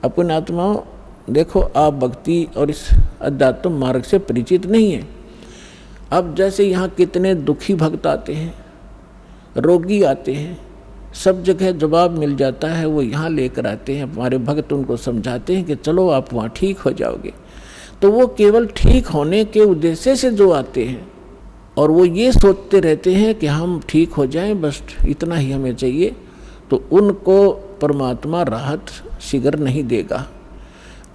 अपने आत्माओं देखो, आप भक्ति और इस अध्यात्म मार्ग से परिचित नहीं है। अब जैसे यहाँ कितने दुखी भक्त आते हैं, रोगी आते हैं, सब जगह जवाब मिल जाता है, वो यहाँ लेकर आते हैं। हमारे भक्त उनको समझाते हैं कि चलो आप वहाँ ठीक हो जाओगे। तो वो केवल ठीक होने के उद्देश्य से जो आते हैं और वो ये सोचते रहते हैं कि हम ठीक हो जाएं, बस इतना ही हमें चाहिए, तो उनको परमात्मा राहत शीघ्र नहीं देगा।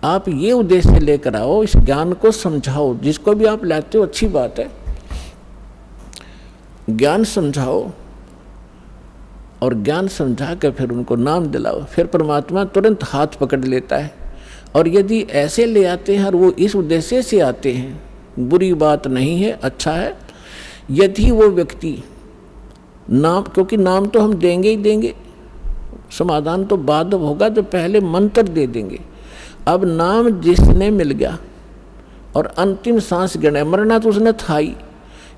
आप ये उद्देश्य लेकर आओ, इस ज्ञान को समझाओ। जिसको भी आप लाते हो अच्छी बात है, ज्ञान समझाओ और ज्ञान समझा कर फिर उनको नाम दिलाओ, फिर परमात्मा तुरंत हाथ पकड़ लेता है। और यदि ऐसे ले आते हैं और वो इस उद्देश्य से आते हैं, बुरी बात नहीं है, अच्छा है। यदि वो व्यक्ति नाम, क्योंकि नाम तो हम देंगे ही देंगे, समाधान तो बाद होगा, तो पहले मंत्र दे देंगे। अब नाम जिसने मिल गया और अंतिम सांस गिने, मरना तो उसने था ही,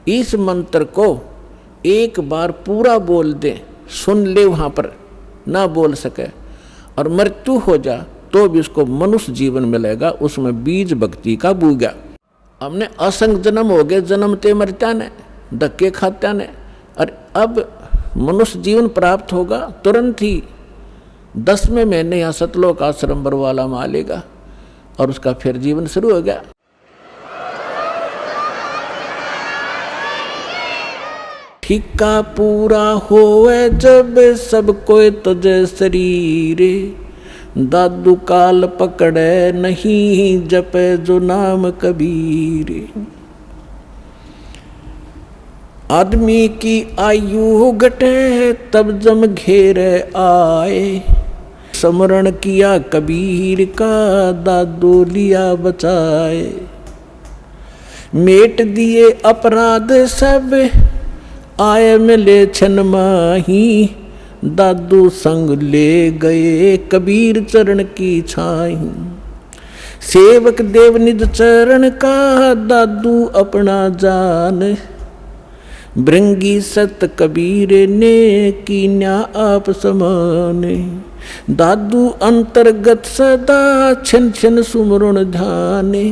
इस मंत्र को एक बार पूरा बोल दे, सुन ले, वहाँ पर ना बोल सके और मृत्यु हो जा तो भी उसको मनुष्य जीवन मिलेगा, उसमें बीज भक्ति का बूगा। हमने असंग जन्म हो गए, जन्मते मरत्या ने, धक्के खात्या ने, और अब मनुष्य जीवन प्राप्त होगा तुरंत ही 10वें महीने यहाँ सतलोक आश्रम बरवाला में आ लेगा और उसका फिर जीवन शुरू हो गया। ठिक्का पूरा होए जब सब कोई तुझे शरीर, दादू काल पकड़े नहीं जपे जो नाम कबीर। आदमी की आयु घटे तब जम घेरे आए, स्मरण किया कबीर का दादू लिया बचाए। मेट दिए अपराध सब आए मिले छन माही, दादू संग ले गए कबीर चरण की छाई। सेवक देव निज चरण का दादू अपना जान, भृंगी सत कबीर ने कीन्या आप समान। दादू अंतर्गत सदा छिन छिन सुमरण ध्याने,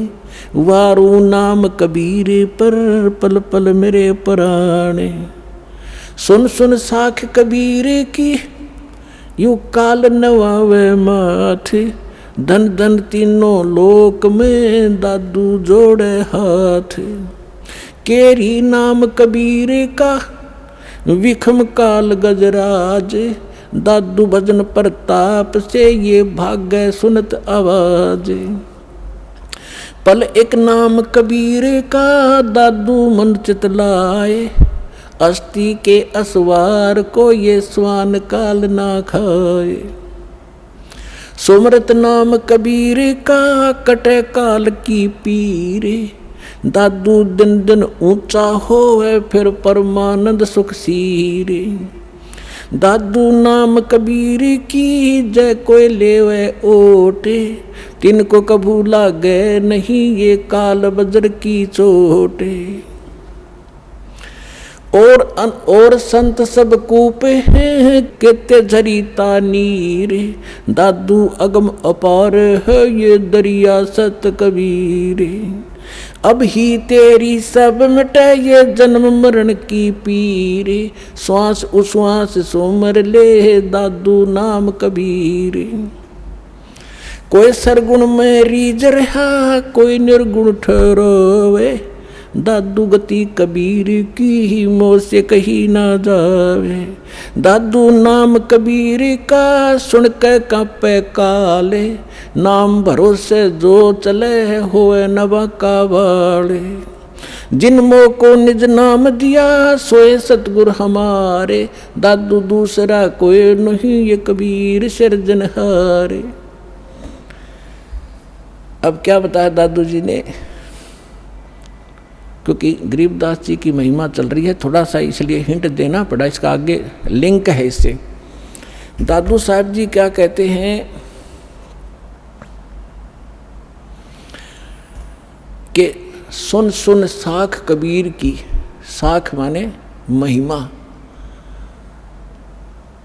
वारू नाम कबीर पर पल पल मेरे प्राणे। सुन सुन साख कबीर की यू काल नवावे माथे, धन धन तीनों लोक में दादू जोड़े हाथ। केरी नाम कबीर का विखम काल गजराज, दादू भजन प्रताप से ये भाग्य सुनत आवाज। पल एक नाम कबीर का दादू मन चितलाए, अस्थि के असवार को ये स्वान काल ना खाए। सुमरत नाम कबीर का कटे काल की पीर, दादू दिन दिन ऊंचा होए फिर परमानंद सुख सीरे। दादू नाम कबीर की जय कोई लेवे ओटे, तिनको कभू लागे नहीं ये काल बज्र की चोटे। और संत सब कूपे हैं कित्ते झरीता नीर, दादू अगम अपार है ये दरिया सत कबीर। अब ही तेरी सब मिटे ये जन्म मरण की पीर, श्वास उश्वास सुमर ले दादू नाम कबीर। कोई सरगुण में रीझ रहा कोई निर्गुण ठहरावे, दादू गति कबीर की मोह से कही ना जावे। दादू नाम कबीर का सुन के कांपे काले, नाम भरोसे जो चले होए नवा का वाले। जिन मोह को निज नाम दिया सोए सतगुर हमारे, दादू दूसरा कोई नहीं ये कबीर सिरजनहारे। अब क्या बताया दादू जी ने, क्योंकि गरीबदास जी की महिमा चल रही है, थोड़ा सा इसलिए हिंट देना पड़ा, इसका आगे लिंक है इससे। दादू साहब जी क्या कहते हैं कि सुन सुन साख कबीर की, साख माने महिमा,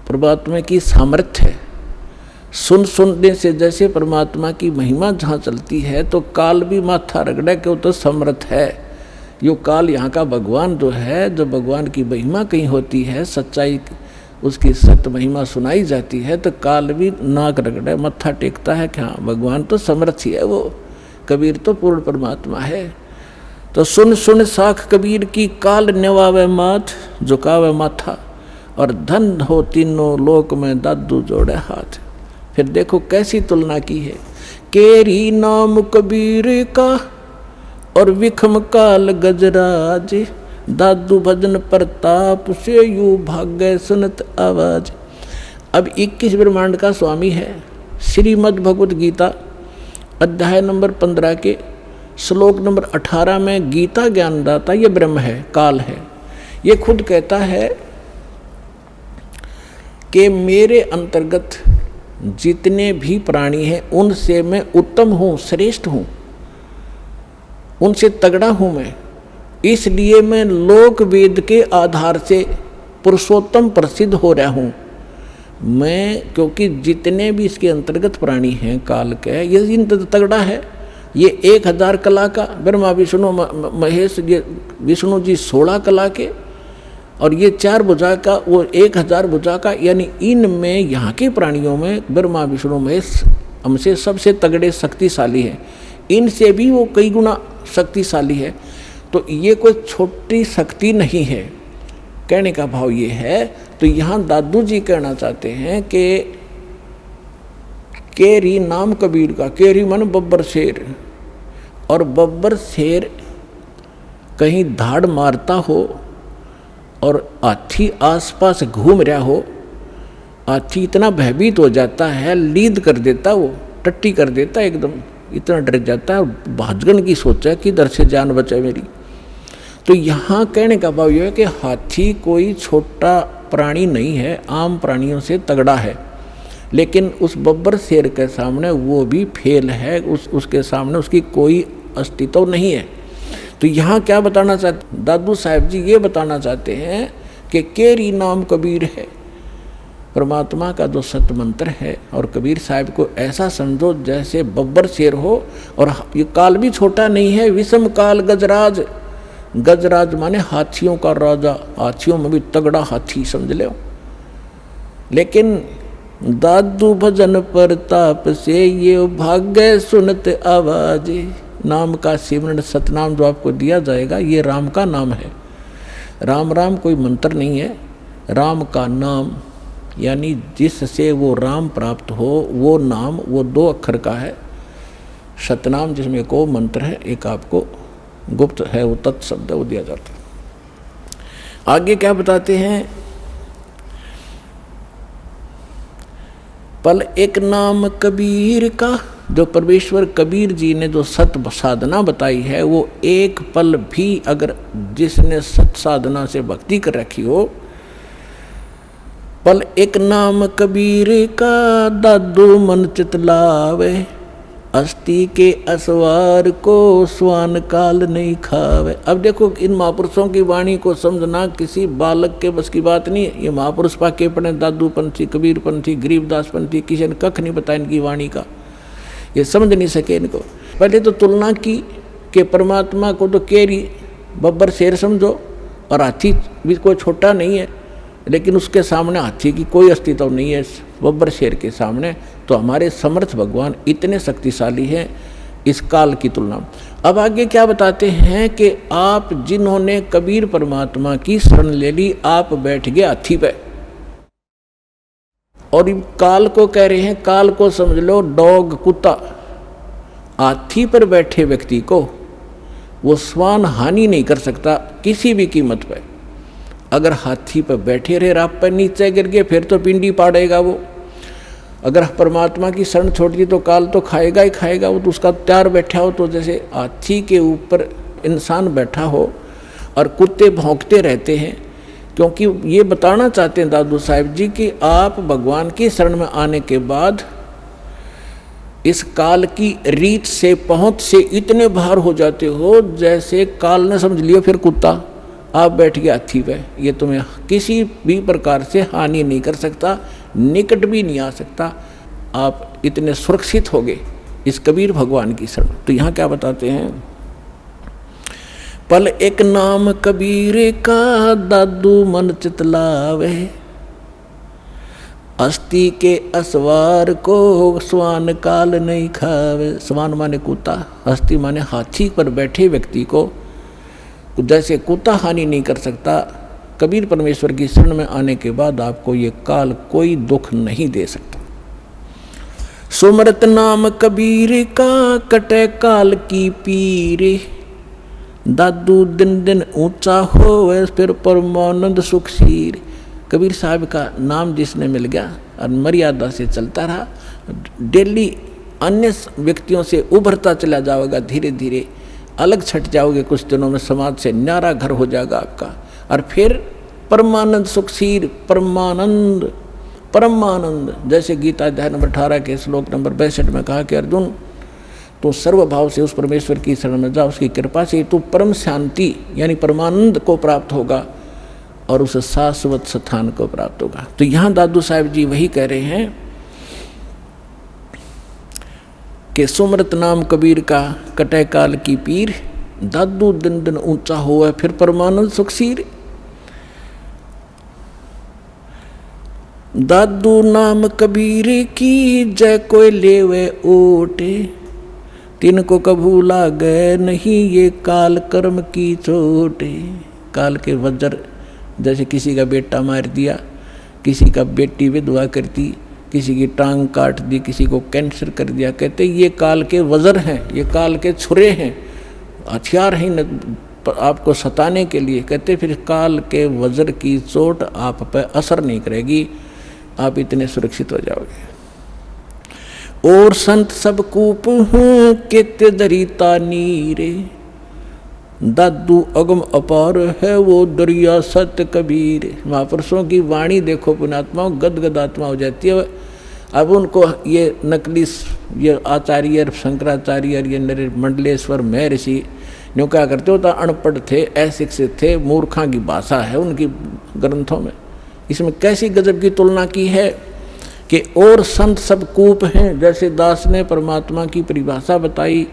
परमात्मा की सामर्थ्य है। सुन सुनने से जैसे परमात्मा की महिमा जहाँ चलती है तो काल भी माथा रगड़े कि वो तो समर्थ है। यो काल यहाँ का भगवान जो है, जो भगवान की महिमा कहीं होती है, सच्चाई उसकी सत्य महिमा सुनाई जाती है तो काल भी नाक रगड़े मत्था टेकता है कि हाँ भगवान तो समर्थ ही है, वो कबीर तो पूर्ण परमात्मा है। तो सुन सुन साख कबीर की काल नेवावे माथ झुकावे माथा और धन हो तीनों लोक में दादू जोड़े हाथ। फिर देखो कैसी तुलना की है, केरी नाम कबीर का और विखम काल गजराज, दादू भजन प्रताप से यू भाग्य सुनत आवाज। अब 21 ब्रह्मांड का स्वामी है। श्रीमद् भगवत गीता अध्याय नंबर 15 के श्लोक नंबर 18 में गीता ज्ञानदाता ये ब्रह्म है, काल है। ये खुद कहता है कि मेरे अंतर्गत जितने भी प्राणी हैं उनसे मैं उत्तम हूँ, श्रेष्ठ हूँ, उनसे तगड़ा हूँ मैं, इसलिए मैं लोक वेद के आधार से पुरुषोत्तम प्रसिद्ध हो रहा हूँ मैं। क्योंकि जितने भी इसके अंतर्गत प्राणी हैं काल के, ये इन तगड़ा है। ये 1000 कला का, ब्रह्मा विष्णु महेश, ये विष्णु जी 16 कला के, और ये 4 भुजा का, वो 1000 भुजा का। यानी इनमें यहाँ के प्राणियों में ब्रह्मा विष्णु महेश हमसे सबसे तगड़े शक्तिशाली हैं, इनसे भी वो कई गुना शक्तिशाली है। तो ये कोई छोटी शक्ति नहीं है, कहने का भाव ये है। तो यहाँ दादू जी कहना चाहते हैं कि केरी नाम कबीर का, केरी मन बब्बर शेर, और बब्बर शेर कहीं धाड़ मारता हो और हाथी आसपास घूम रहा हो, हाथी इतना भयभीत हो जाता है, लीद कर देता, वो टट्टी कर देता, एकदम इतना डर जाता है, भाजगन की सोचा कि इधर से जान बचे मेरी। तो यहाँ कहने का भाव यह है कि हाथी कोई छोटा प्राणी नहीं है, आम प्राणियों से तगड़ा है, लेकिन उस बब्बर शेर के सामने वो भी फेल है, उसके सामने उसकी कोई अस्तित्व नहीं है। तो यहाँ क्या बताना चाहते दादू साहब जी, ये बताना चाहते हैं कि केरी नाम कबीर है, परमात्मा का जो सत्य मंत्र है। और कबीर साहब को ऐसा समझो जैसे बब्बर शेर हो, और ये काल भी छोटा नहीं है, विषम काल गजराज। गजराज माने हाथियों का राजा, हाथियों में भी तगड़ा हाथी समझ लो। लेकिन दादू भजन प्रताप से ये भाग्य सुनत आवाज, नाम का सिमरण सतनाम जो आपको दिया जाएगा ये राम का नाम है। राम राम कोई मंत्र नहीं है, राम का नाम, यानी जिससे वो राम प्राप्त हो वो नाम, वो 2 अक्षर का है। सतनाम जिसमें को मंत्र है, एक आपको गुप्त है, वो तत्शब्द वो दिया जाता है। आगे क्या बताते हैं, पल एक नाम कबीर का, जो परमेश्वर कबीर जी ने जो सत्य साधना बताई है, वो एक पल भी अगर जिसने सत्य साधना से भक्ति कर रखी हो, पल एक नाम कबीर का दादू मन चितलावे, अस्थि के असवार को स्वान काल नहीं खावे। अब देखो इन महापुरुषों की वाणी को समझना किसी बालक के बस की बात नहीं है। ये महापुरुष पाके पड़े, दादू पंथी, कबीर पंथी, गरीबदास पंथी, किसी ने कख नहीं बताया इनकी वाणी का, ये समझ नहीं सके इनको। पहले तो तुलना की कि परमात्मा को तो केरी बब्बर शेर समझो, और हाथी भी कोई छोटा नहीं है, लेकिन उसके सामने हाथी की कोई अस्तित्व नहीं है बब्बर शेर के सामने। तो हमारे समर्थ भगवान इतने शक्तिशाली हैं इस काल की तुलना में। अब आगे क्या बताते हैं कि आप जिन्होंने कबीर परमात्मा की शरण ले ली, आप बैठ गए हाथी पे, और काल को कह रहे हैं, काल को समझ लो डॉग, कुत्ता। हाथी पर बैठे व्यक्ति को वो स्वान हानि नहीं कर सकता किसी भी कीमत पे। अगर हाथी पर बैठे रहे, आप पर नीचे गिर गए, फिर तो पिंडी पाड़ेगा वो। अगर परमात्मा की शरण छोड़ दी तो काल तो खाएगा ही खाएगा, वो तो उसका तैयार बैठा हो। तो जैसे हाथी के ऊपर इंसान बैठा हो और कुत्ते भौंकते रहते हैं, क्योंकि ये बताना चाहते हैं दादू साहब जी कि आप भगवान की शरण में आने के बाद इस काल की रीत से, पहुंच से इतने बाहर हो जाते हो जैसे काल ने समझ लियो फिर कुत्ता, आप बैठ गए हाथी पे, ये तुम्हें किसी भी प्रकार से हानि नहीं कर सकता, निकट भी नहीं आ सकता। आप इतने सुरक्षित होगे इस कबीर भगवान की शरण। तो यहाँ क्या बताते हैं, पल एक नाम कबीर का दादू मन चितलावे, अस्थि के असवार को स्वान काल नहीं खावे। स्वान माने कुत्ता, अस्थि माने हाथी पर बैठे व्यक्ति को जैसे कुत्ता हानि नहीं कर सकता, कबीर परमेश्वर की शरण में आने के बाद आपको ये काल कोई दुख नहीं दे सकता। सुमरत नाम कबीर का कटे काल की पीरे, दादू दिन दिन ऊंचा होवे फिर परमानंद सुखशीर। कबीर साहब का नाम जिसने मिल गया और मर्यादा से चलता रहा, डेली अन्य व्यक्तियों से उभरता चला जाओगा, धीरे धीरे अलग छट जाओगे, कुछ दिनों में समाज से न्यारा घर हो जाएगा आपका। और फिर परमानंद सुखशीर, परमानंद परमानंद, जैसे गीता अध्याय नंबर 18 के श्लोक नंबर 62 में कहा कि अर्जुन तो सर्वभाव से उस परमेश्वर की शरण में जा, उसकी कृपा से तू परम शांति यानी परमानंद को प्राप्त होगा और उस शाश्वत स्थान को प्राप्त होगा। तो यहाँ दादू साहब जी वही कह रहे हैं कि सुमरत नाम कबीर का कटे काल की पीर, दादू दिन दिन ऊंचा होवे फिर परमानंद सुखसीर। दादू नाम कबीर की जय कोई लेवे ओटे, तिनको कभू लागे नहीं ये काल कर्म की चोटे। काल के वज्र, जैसे किसी का बेटा मार दिया, किसी का बेटी विधवा कर दी, किसी की टांग काट दी, किसी को कैंसर कर दिया, कहते ये काल के वज्र हैं, ये काल के छुरे हैं, हथियार हैं आपको सताने के लिए। कहते फिर काल के वज्र की चोट आप पर असर नहीं करेगी, आप इतने सुरक्षित हो जाओगे। और संत सब कूप हूँ केते दरिता नीरे, दादू अगम अपार है वो दरिया सत्य कबीर। महापुरुषों की वाणी देखो पुण्यात्माओं, गदगद आत्मा हो जाती है। अब उनको ये नकली ये आचार्य शंकराचार्य ये मंडलेश्वर महर्षि न्यू क्या करते होता, अनपढ़ थे, अशिक्षित थे, मूर्खा की भाषा है उनकी ग्रंथों में। इसमें कैसी गजब की तुलना की है कि और संत सब कूप हैं। जैसे दास ने परमात्मा की परिभाषा बताई,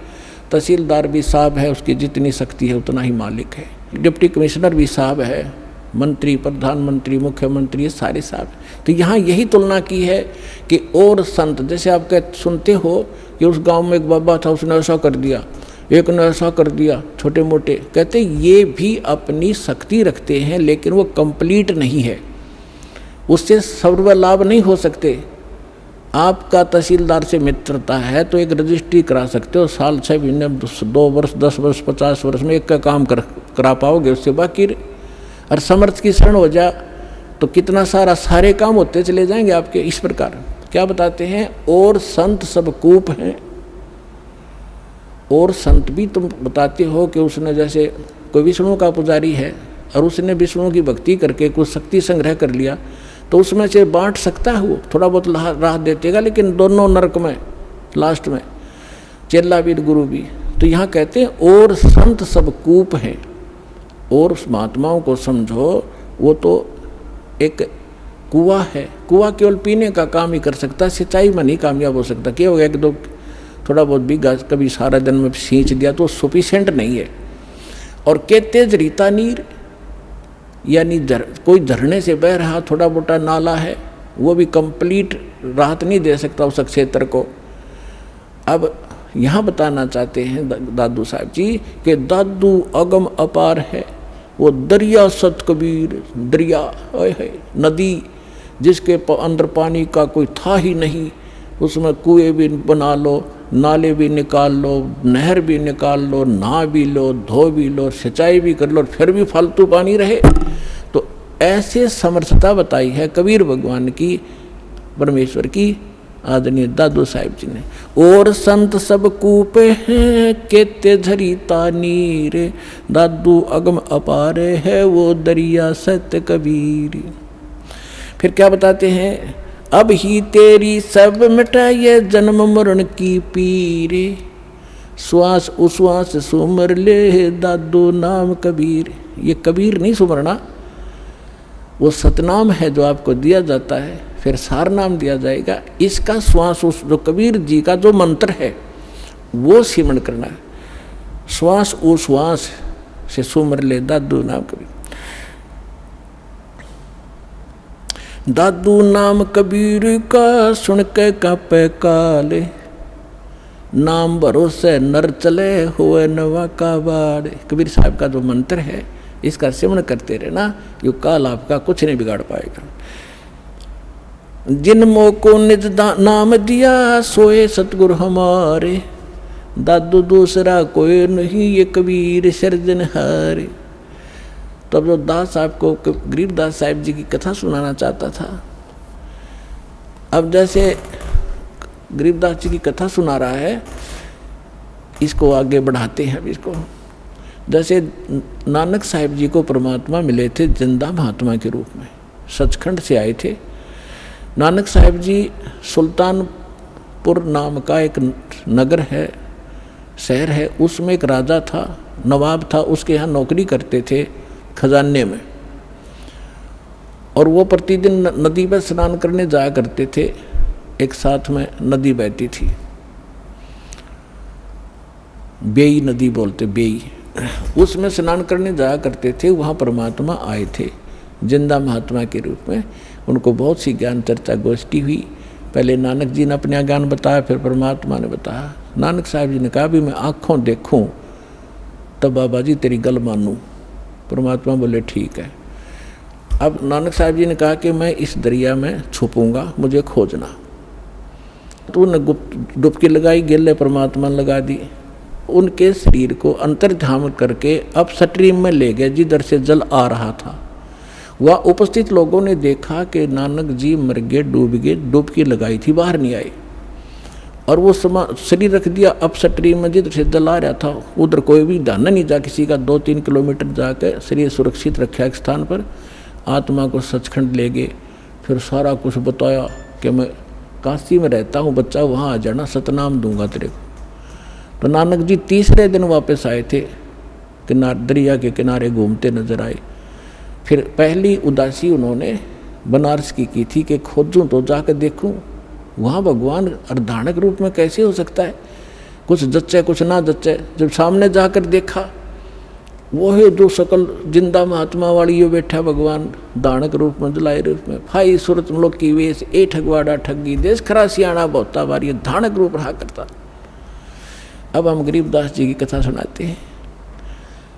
तहसीलदार भी साहब है, उसकी जितनी शक्ति है उतना ही मालिक है। डिप्टी कमिश्नर भी साहब है, मंत्री, प्रधानमंत्री, मुख्यमंत्री, ये सारे साहब। तो यहाँ यही तुलना की है कि और संत, जैसे आप सुनते हो कि उस गांव में एक बाबा था, उसने ऐसा कर दिया, एक ने ऐसा कर दिया, छोटे मोटे। कहते ये भी अपनी शक्ति रखते हैं लेकिन वो कंप्लीट नहीं है, उससे सर्वलाभ नहीं हो सकते। आपका तहसीलदार से मित्रता है तो एक रजिस्ट्री करा सकते हो, साल 6 महीने 2 वर्ष 10 वर्ष 50 वर्ष में एक का काम करा पाओगे, उससे बाकी। और समर्थ की शरण हो जा तो कितना सारे काम होते चले जाएंगे आपके। इस प्रकार क्या बताते हैं, और संत सब कूप हैं। और संत भी तुम बताते हो कि उसने जैसे कोई विष्णु का पुजारी है और उसने विष्णु की भक्ति करके कुछ शक्ति संग्रह कर लिया तो उसमें से बांट सकता है, वो थोड़ा बहुत राह देतेगा, लेकिन दोनों नरक में लास्ट में, चेला भी गुरु भी। तो यहाँ कहते हैं और संत सब कूप हैं। और महात्माओं को समझो, वो तो एक कुआं है, कुआं केवल पीने का काम ही कर सकता है, सिंचाई में नहीं कामयाब हो सकता। क्या हो गया कि थोड़ा बहुत भी कभी सारा दिन में सींच दिया तो सफिशिएंट नहीं है। और के तेज रीता नीर, यानी कोई झरने से बह रहा थोड़ा मोटा नाला है, वो भी कंप्लीट राहत नहीं दे सकता उस क्षेत्र को। अब यहाँ बताना चाहते हैं दादू साहब जी कि दादू अगम अपार है, वो दरिया सत कबीर, दरिया है नदी जिसके अंदर पानी का कोई था ही नहीं, उसमें कुएं भी बना लो, नाले भी निकाल लो, नहर भी निकाल लो, नहा भी लो, धो भी लो, सिंचाई भी कर लो, फिर भी फालतू पानी रहे। तो ऐसे समर्थता बताई है कबीर भगवान की, परमेश्वर की, आदरणीय दादू साहिब जी ने। और संत सब कूपे हैं केते झरीता नीर, दादू अगम अपारे है वो दरिया सत्य कबीर। फिर क्या बताते हैं, अब ही तेरी सब मिटाए जन्म मरण की पीरे, श्वास उश्वास सुमर ले दादू नाम कबीर। ये कबीर नहीं सुमरना, वो सतनाम है जो आपको दिया जाता है। फिर सार नाम दिया जाएगा। इसका श्वास उस जो कबीर जी का जो मंत्र है वो सिमरण करना है। श्वास उश्वास से सुमर ले दादू नाम कबीर। दादू नाम कबीर का सुन के कापे काले, नाम भरोसे नर चले हुए नवा का बाड़े। कबीर साहब का जो मंत्र है इसका सिमरण करते रहना, यो काल आपका कुछ नहीं बिगाड़ पाएगा। जिन मोह को निज नाम दिया सोए सतगुरु हमारे, दादू दूसरा कोई नहीं ये कबीर सिरजनहारे। तब जो दास साहब को गरीबदास साहिब जी की कथा सुनाना चाहता था, अब जैसे गरीबदास जी की कथा सुना रहा है, इसको आगे बढ़ाते हैं। इसको जैसे नानक साहिब जी को परमात्मा मिले थे जिंदा महात्मा के रूप में, सचखंड से आए थे। नानक साहिब जी सुल्तानपुर नाम का एक नगर है, शहर है, उसमें एक राजा था, नवाब था, उसके यहाँ नौकरी करते थे खजाने में। और वो प्रतिदिन नदी पर स्नान करने जाया करते थे। एक साथ में नदी बहती थी, बेई नदी बोलते, बेई, उसमें स्नान करने जाया करते थे। वहाँ परमात्मा आए थे जिंदा महात्मा के रूप में। उनको बहुत सी ज्ञान चर्चा गोष्ठी हुई। पहले नानक जी ने अपना ज्ञान बताया, फिर परमात्मा ने बताया। नानक साहब जी ने कहा भी मैं आँखों देखूं तब बाबा जी तेरी गल मानूं। परमात्मा बोले ठीक है। अब नानक साहब जी ने कहा कि मैं इस दरिया में छुपूंगा, मुझे खोजना। तो उन्हें डुबकी लगाई, गिल्ले परमात्मा ने लगा दी। उनके शरीर को अंतर्ध्यान करके अब स्ट्रीम में ले गए जिधर से जल आ रहा था। वह उपस्थित लोगों ने देखा कि नानक जी मर गए, डूब गए, डुबकी लगाई थी, बाहर नहीं आए। और वो शरीर रख दिया अब स्ट्रीम में जिधर से जल आ रहा था। उधर कोई भी ध्यान नहीं जा किसी का। 2-3 किलोमीटर जाकर शरीर सुरक्षित रखा एक स्थान पर। आत्मा को सचखंड ले गए। फिर सारा कुछ बताया कि मैं काशी में रहता हूँ बच्चा, वहाँ आ जाना, सतनाम दूंगा तेरे को। तो नानक जी तीसरे दिन वापस आए थे, दरिया के किनारे घूमते नजर आए। फिर पहली उदासी उन्होंने बनारस की थी कि खोजूं तो जाकर देखूं वहाँ भगवान अर्धानक रूप में कैसे हो सकता है, कुछ जच्चे कुछ ना जच्चे। जब सामने जाकर देखा वो है जो सकल जिंदा महात्मा वाली यो बैठा भगवान दानक रूप में, जलाए रूप में। फाई सूरत मुल्क की वेश ए ठगवाड़ा ठगी, देश खरा सियाणा बहुता बार, ये धानक रूप रहा करता। अब हम गरीबदास जी की कथा सुनाते हैं।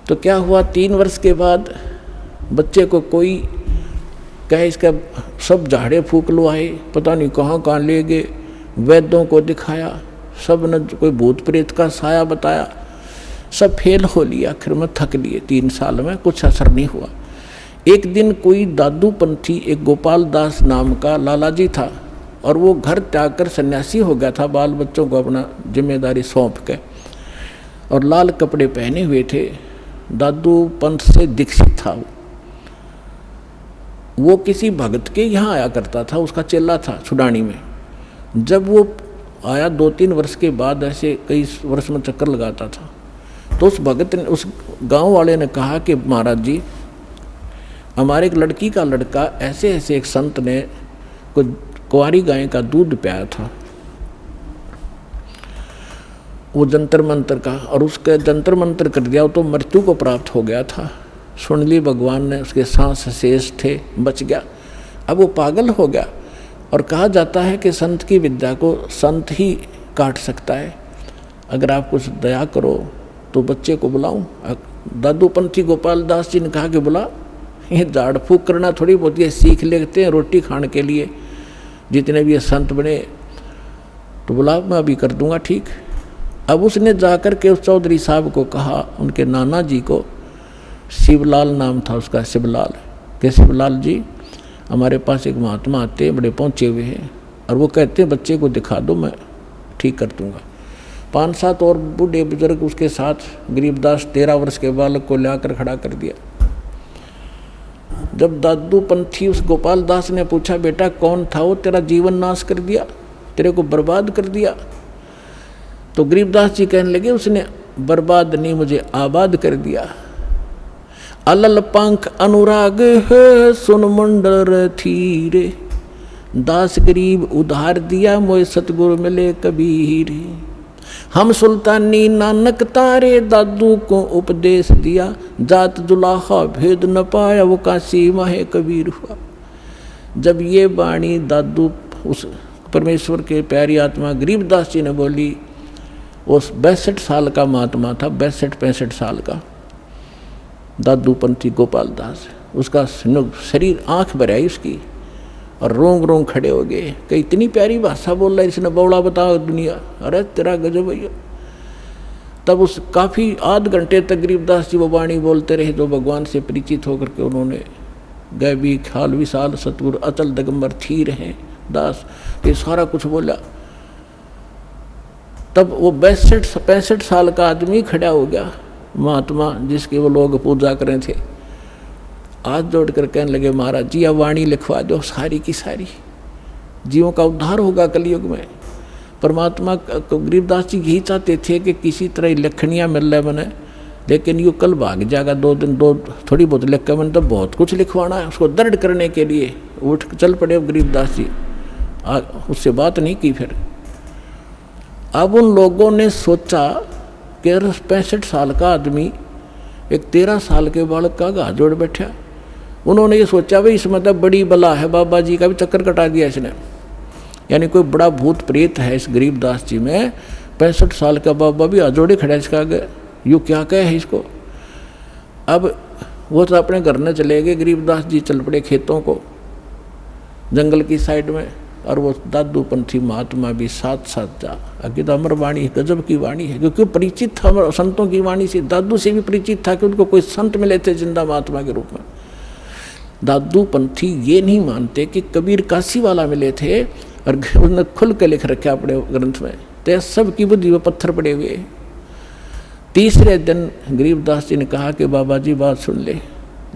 तो क्या हुआ, 3 वर्ष के बाद बच्चे को कोई कहे इसका सब झाड़े फूक लो आए, पता नहीं कहाँ कहाँ ले गए, वैद्यों को दिखाया, सब ने कोई भूत प्रेत का साया बताया, सब फेल हो लिया। आखिर में थक लिए, 3 साल में कुछ असर नहीं हुआ। एक दिन कोई दादू पंथी, एक गोपाल दास नाम का लाला जी था, और वो घर त्याग कर सन्यासी हो गया था, बाल बच्चों को अपना जिम्मेदारी सौंप के, और लाल कपड़े पहने हुए थे। दादू पंथ से दीक्षित था। वो किसी भगत के यहाँ आया करता था, उसका चेला था छुडानी में। जब वो आया 2-3 वर्ष के बाद, ऐसे कई वर्ष में चक्कर लगाता था, तो उस भगत ने, उस गांव वाले ने कहा कि महाराज जी, हमारे एक लड़की का लड़का ऐसे ऐसे एक संत ने कुछ कुंवारी गाय का दूध पियाया था, वो जंतर मंतर का, और उसके जंतर मंतर कर दिया तो मृत्यु को प्राप्त हो गया था। सुन ली भगवान ने, उसके सांस शेष थे, बच गया। अब वो पागल हो गया। और कहा जाता है कि संत की विद्या को संत ही काट सकता है। अगर आप कुछ दया करो तो बच्चे को बुलाऊं। दादू पंथी गोपाल दास जी ने कहा कि बुला, ये झाड़ फूक करना थोड़ी बहुत ये सीख लेते हैं रोटी खाने के लिए, जितने भी ये संत बने, तो बुला, मैं अभी कर दूंगा ठीक। अब उसने जाकर के उस चौधरी साहब को कहा, उनके नाना जी को, शिवलाल नाम था उसका, शिवलाल, कि शिवलाल जी हमारे पास एक महात्मा आते हैं, बड़े पहुँचे हुए हैं, और वो कहते हैं बच्चे को दिखा दो, मैं ठीक कर दूंगा। 5-7 और बूढ़े बुजुर्ग उसके साथ। गरीबदास 13 वर्ष के बालक को लाकर खड़ा कर दिया। जब दादू पंथी उस गोपाल दास ने पूछा, बेटा कौन था वो, तेरा जीवन नाश कर दिया, तेरे को बर्बाद कर दिया? तो गरीबदास जी कहने लगे, उसने बर्बाद नहीं, मुझे आबाद कर दिया। अलल पंख अनुराग है सुन मंडल थीरे, दास गरीब उधार दिया मोए सतगुरु मिले कबीर। हम सुल्तानी नानक तारे दादू को उपदेश दिया, जात जुलाहा भेद न पाया वो काशी माहे कबीर हुआ। जब ये वाणी दादू उस परमेश्वर के प्यारी आत्मा गरीबदास जी ने बोली, उस 62 साल का महात्मा था, 62-65 साल का दादू पंथी गोपाल दास। उसका शरीर आंख भर आई उसकी और रोंग रोंग खड़े हो गए कि इतनी प्यारी भाषा बोल रहा है इसने, बौड़ा बताओ दुनिया, अरे तेरा गजब भैया। तब उस काफ़ी आध घंटे तक गरीबदास जी वो वाणी बोलते रहे जो भगवान से परिचित होकर के उन्होंने गैबी ख्याल विशाल सतगुरु अचल दिगंबर थीर हैं दास, ये सारा कुछ बोला। तब वो 62-65 साल का आदमी खड़ा हो गया, महात्मा जिसके वो लोग पूजा करें थे, हाथ जोड़कर कहने लगे महाराज जी अब वाणी लिखवा दो सारी की सारी, जीवों का उद्धार होगा कलयुग में। परमात्मा को गरीबदास जी यही चाहते थे कि किसी तरह लखनियाँ मिल रहे बने, लेकिन यूँ कल भाग जाएगा 2 दिन, थोड़ी बहुत लिख के मैंने तो बहुत कुछ लिखवाना है। उसको दर्द करने के लिए उठ चल पड़े गरीबदास जी, उससे बात नहीं की। फिर अब उन लोगों ने सोचा कि 65 साल का आदमी एक 13 साल के बालक का घात जोड़ बैठा। उन्होंने ये सोचा भाई इसमें तो बड़ी बला है, बाबा जी का भी चक्कर कटा दिया इसने, यानी कोई बड़ा भूत प्रेत है इस गरीबदास जी में। 65 साल का बाबा भी हाथ जोड़े खड़ा इसका आगे, यूँ क्या कहे है इसको। अब वो तो अपने घर में चले गए, गरीबदास जी चल पड़े खेतों को, जंगल की साइड में, और वो दादू पंथी महात्मा भी साथ साथ जा। आगे तो अमर वाणी गजब की वाणी है, क्योंकि परिचित था अमर संतों की वाणी से, दादू से भी परिचित था कि उनको कोई संत मिले थे जिंदा महात्मा के रूप में। दादू पंथी ये नहीं मानते कि कबीर काशी वाला मिले थे, और उन्होंने खुल के लिख रखा अपने ग्रंथ में, तो सब की बुद्धि में पत्थर पड़े हुए। तीसरे दिन गरीबदास जी ने कहा कि बाबा जी बात सुन ले,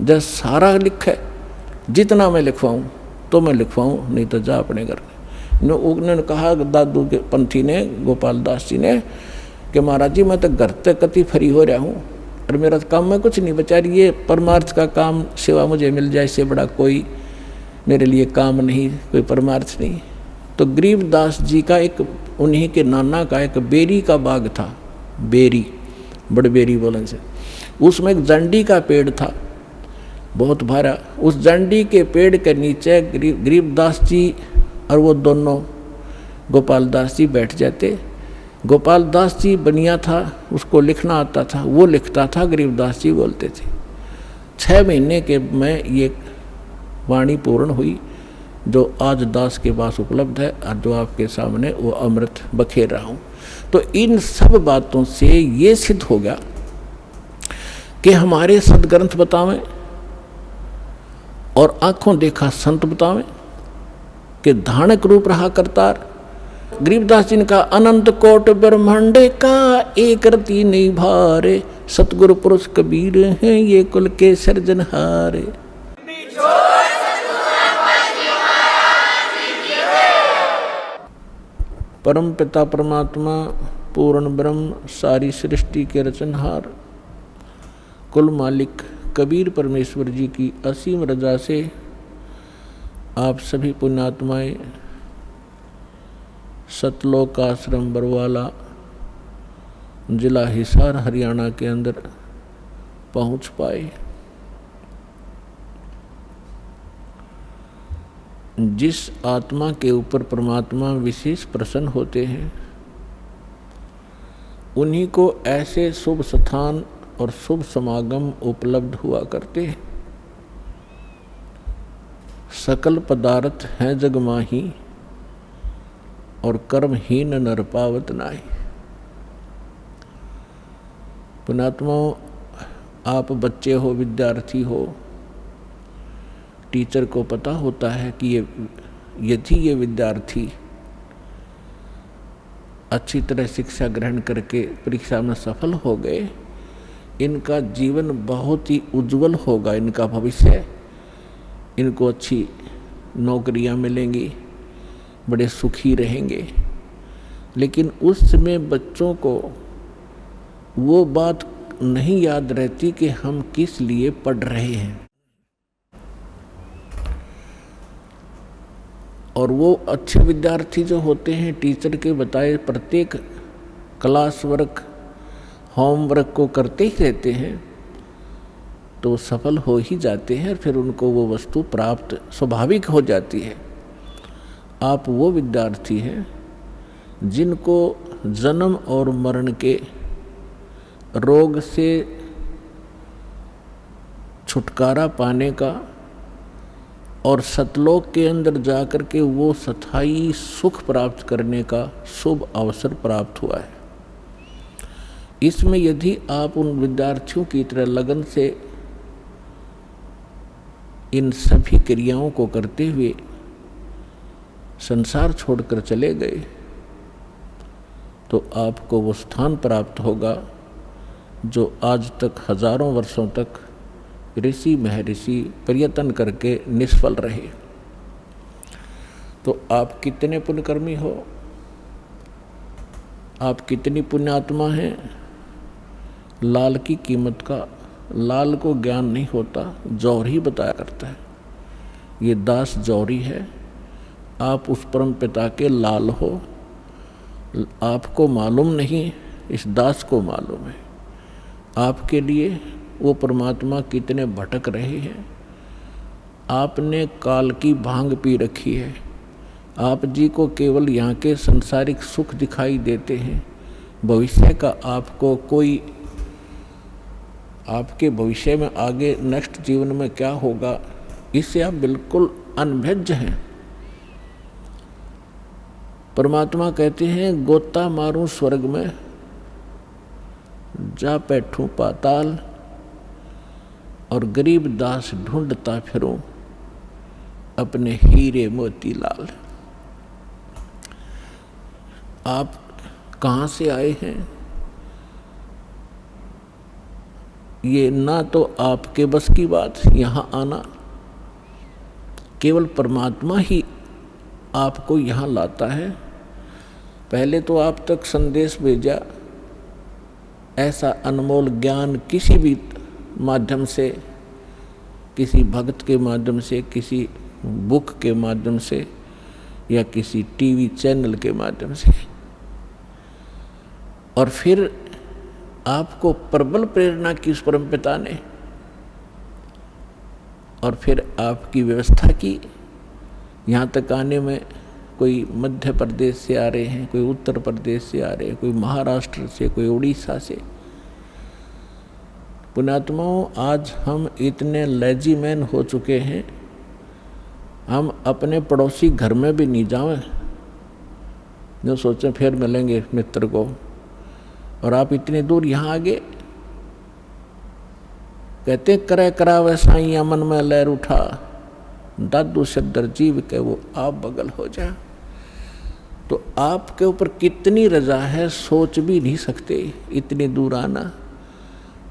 जब सारा लिखा जितना मैं लिखवाऊँ तो मैं लिखवाऊँ, नहीं तो जा अपने घर। उन्होंने कहा दादू के पंथी ने, गोपाल दास जी ने, कि महाराज जी मैं तो घर तक कति फ्री हो रहा हूँ और मेरा काम में कुछ नहीं बचा रही, ये परमार्थ का काम सेवा मुझे मिल जाए, इससे बड़ा कोई मेरे लिए काम नहीं, कोई परमार्थ नहीं। तो गरीबदास जी का एक, उन्हीं के नाना का एक बेरी का बाग था, बेरी बड़बेरी बोलन से, उसमें एक जंडी का पेड़ था बहुत भारा। उस जंडी के पेड़ के नीचे गरीबदास जी और वो दोनों गोपाल दास जी बैठ जाते। गोपाल दास जी बनिया था, उसको लिखना आता था, वो लिखता था, गरीबदास जी बोलते थे। 6 महीने के में ये वाणी पूर्ण हुई जो आज दास के पास उपलब्ध है और जो आपके सामने वो अमृत बखेर रहा हूँ। तो इन सब बातों से ये सिद्ध हो गया कि हमारे सदग्रंथ बतावें और आंखों देखा संत बतावें कि धानक रूप रहा करतार। गरीबदास जी ने कहा अनंत कोट ब्रह्मांड का एक रति नहीं भारे, सतगुरु पुरुष कबीर हैं ये कुल के सृजनहारे। परम पिता परमात्मा पूर्ण ब्रह्म सारी सृष्टि के रचनहार कुल मालिक कबीर परमेश्वर जी की असीम रजा से आप सभी पुण्यात्माएं सतलोक आश्रम बरवाला जिला हिसार हरियाणा के अंदर पहुंच पाए। जिस आत्मा के ऊपर परमात्मा विशेष प्रसन्न होते हैं उन्हीं को ऐसे शुभ स्थान और शुभ समागम उपलब्ध हुआ करते हैं। सकल पदार्थ हैं जग माही और कर्महीन नर पावत नाहि। पुण्यात्माओं, आप बच्चे हो, विद्यार्थी हो, टीचर को पता होता है कि यदि ये विद्यार्थी अच्छी तरह शिक्षा ग्रहण करके परीक्षा में सफल हो गए, इनका जीवन बहुत ही उज्जवल होगा, इनका भविष्य, इनको अच्छी नौकरियां मिलेंगी, बड़े सुखी रहेंगे। लेकिन उस समय बच्चों को वो बात नहीं याद रहती कि हम किस लिए पढ़ रहे हैं। और वो अच्छे विद्यार्थी जो होते हैं टीचर के बताए प्रत्येक क्लास वर्क होमवर्क को करते ही रहते हैं तो सफल हो ही जाते हैं, फिर उनको वो वस्तु प्राप्त स्वाभाविक हो जाती है। आप वो विद्यार्थी हैं जिनको जन्म और मरण के रोग से छुटकारा पाने का और सतलोक के अंदर जाकर के वो स्थायी सुख प्राप्त करने का शुभ अवसर प्राप्त हुआ है। इसमें यदि आप उन विद्यार्थियों की तरह लगन से इन सभी क्रियाओं को करते हुए संसार छोड़कर चले गए तो आपको वो स्थान प्राप्त होगा जो आज तक हजारों वर्षों तक ऋषि महर्षि प्रयत्न करके निष्फल रहे। तो आप कितने पुण्यकर्मी हो, आप कितनी पुण्यात्मा हैं। लाल की कीमत का लाल को ज्ञान नहीं होता, जौहरी बताया करता है। ये दास जौहरी है, आप उस परम पिता के लाल हो। आपको मालूम नहीं, इस दास को मालूम है आपके लिए वो परमात्मा कितने भटक रहे हैं। आपने काल की भांग पी रखी है, आप जी को केवल यहाँ के संसारिक सुख दिखाई देते हैं। भविष्य का आपको कोई, आपके भविष्य में आगे नेक्स्ट जीवन में क्या होगा इससे आप बिल्कुल अनभिज्ञ हैं। परमात्मा कहते हैं गोता मारूं स्वर्ग में, जा बैठूं पाताल, और गरीब दास ढूंढता फिरूं अपने हीरे मोती लाल। आप कहाँ से आए हैं ये ना तो आपके बस की बात यहाँ आना, केवल परमात्मा ही आपको यहाँ लाता है। पहले तो आप तक संदेश भेजा, ऐसा अनमोल ज्ञान किसी भी माध्यम से, किसी भक्त के माध्यम से, किसी बुक के माध्यम से या किसी टीवी चैनल के माध्यम से, और फिर आपको प्रबल प्रेरणा की उस परमपिता ने, और फिर आपकी व्यवस्था की। यहाँ तक आने में कोई मध्य प्रदेश से आ रहे हैं, कोई उत्तर प्रदेश से आ रहे हैं, कोई महाराष्ट्र से, कोई उड़ीसा से। पुण्यात्माओं, आज हम इतने लेजीमैन हो चुके हैं, हम अपने पड़ोसी घर में भी नहीं जाएं, जो सोचें फिर मिलेंगे मित्र को, और आप इतने दूर यहाँ आ गए। कहते करे करावे साईं मन में लहर उठा, दादू सदर जीव के वो आप बगल हो जा। तो आपके ऊपर कितनी रजा है सोच भी नहीं सकते। इतनी दूर आना,